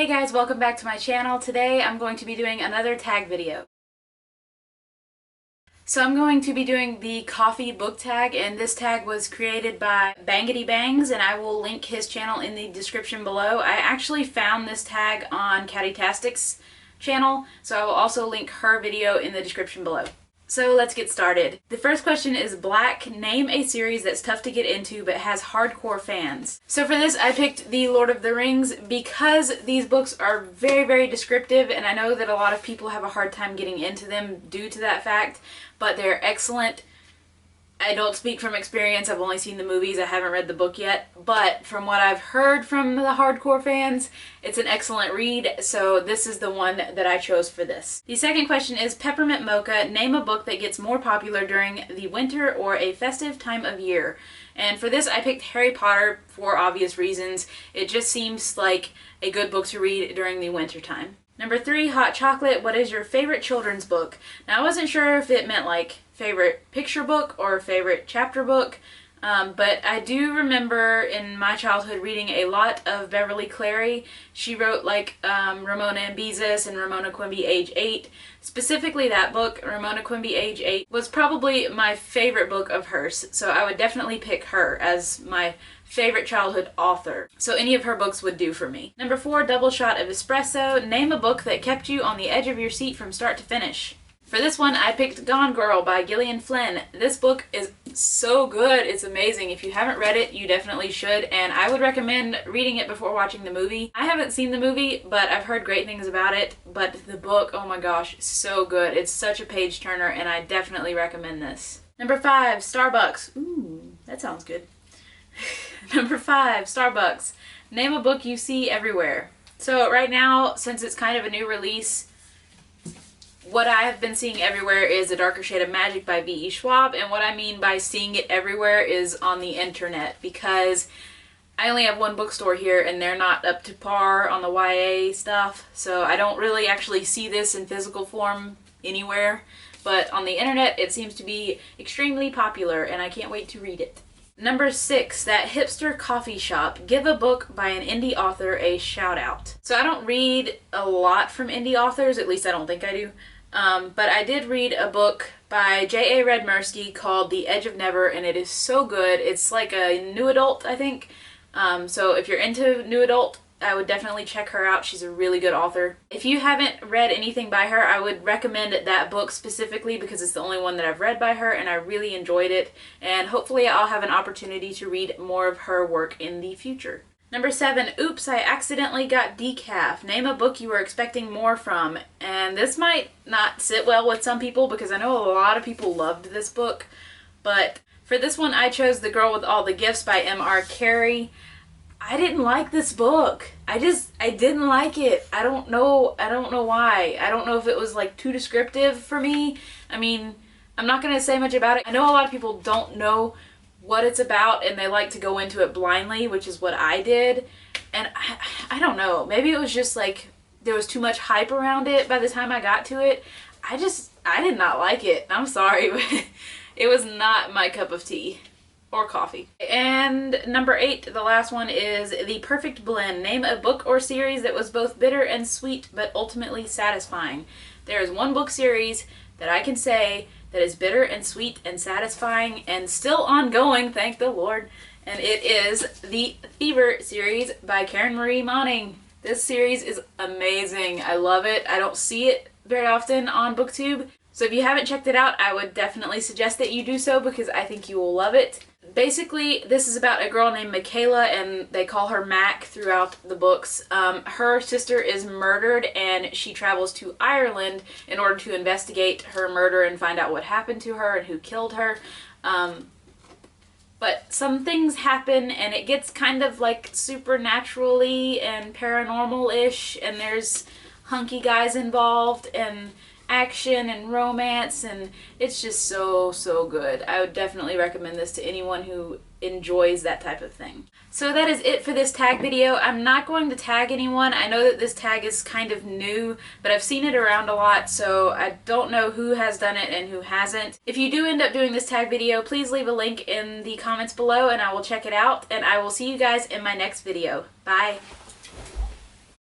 Hey guys, welcome back to my channel. Today I'm going to be doing another tag video. So I'm going to be doing the coffee book tag, and this tag was created by Bangity Bangs, and I will link his channel in the description below. I actually found this tag on Cattytastic's channel, so I will also link her video in the description below. So let's get started. The first question is Black. Name a series that's tough to get into but has hardcore fans. So for this I picked The Lord of the Rings because these books are very, very descriptive, and I know that a lot of people have a hard time getting into them due to that fact, but they're excellent. I don't speak from experience, I've only seen the movies, I haven't read the book yet, but from what I've heard from the hardcore fans, it's an excellent read, so this is the one that I chose for this. The second question is Peppermint Mocha. Name a book that gets more popular during the winter or a festive time of year. And for this I picked Harry Potter for obvious reasons. It just seems like a good book to read during the winter time. Number 3, Hot Chocolate. What is your favorite children's book? Now I wasn't sure if it meant like favorite picture book or favorite chapter book, but I do remember in my childhood reading a lot of Beverly Cleary. She wrote like Ramona and Beezus and Ramona Quimby Age 8. Specifically that book, Ramona Quimby Age 8, was probably my favorite book of hers, so I would definitely pick her as my favorite childhood author. So any of her books would do for me. Number 4, Double Shot of Espresso. Name a book that kept you on the edge of your seat from start to finish. For this one, I picked Gone Girl by Gillian Flynn. This book is so good. It's amazing. If you haven't read it, you definitely should, and I would recommend reading it before watching the movie. I haven't seen the movie, but I've heard great things about it, but the book, oh my gosh, so good. It's such a page turner, and I definitely recommend this. Number 5, Starbucks. Ooh, that sounds good. Number 5, Starbucks. Name a book you see everywhere. So right now, since it's kind of a new release, what I have been seeing everywhere is A Darker Shade of Magic by V.E. Schwab, and what I mean by seeing it everywhere is on the internet, because I only have one bookstore here and they're not up to par on the YA stuff, so I don't really actually see this in physical form anywhere, but on the internet it seems to be extremely popular and I can't wait to read it. Number 6, That Hipster Coffee Shop. Give a book by an indie author a shout out. So I don't read a lot from indie authors, at least I don't think I do. But I did read a book by J.A. Redmersky called The Edge of Never, and it is so good. It's like a new adult, I think. So if you're into new adult, I would definitely check her out. She's a really good author. If you haven't read anything by her, I would recommend that book specifically because it's the only one that I've read by her and I really enjoyed it. And hopefully I'll have an opportunity to read more of her work in the future. Number 7, Oops, I Accidentally Got Decaf. Name a book you were expecting more from. And this might not sit well with some people because I know a lot of people loved this book. But for this one I chose The Girl with All the Gifts by M.R. Carey. I didn't like this book. I didn't like it. I don't know why. I don't know if it was like too descriptive for me. I mean, I'm not going to say much about it. I know a lot of people don't know what it's about and they like to go into it blindly, which is what I did. And I don't know. Maybe it was just like there was too much hype around it by the time I got to it. I did not like it. I'm sorry, but it was not my cup of tea. Or coffee. And number 8, the last one, is The Perfect Blend. Name a book or series that was both bitter and sweet but ultimately satisfying. There is one book series that I can say that is bitter and sweet and satisfying and still ongoing, thank the Lord, and it is the Fever series by Karen Marie Moning. This series is amazing. I love it. I don't see it very often on BookTube, so if you haven't checked it out, I would definitely suggest that you do so because I think you will love it. Basically, this is about a girl named Michaela, and they call her Mac throughout the books. Her sister is murdered, and she travels to Ireland in order to investigate her murder and find out what happened to her and who killed her. But some things happen, and it gets kind of like supernaturally and paranormal-ish, and there's hunky guys involved, and action and romance, and it's just so good. I would definitely recommend this to anyone who enjoys that type of thing. So that is it for this tag video. I'm not going to tag anyone. I know that this tag is kind of new, but I've seen it around a lot, so I don't know who has done it and who hasn't. If you do end up doing this tag video, please leave a link in the comments below and I will check it out, and I will see you guys in my next video. Bye!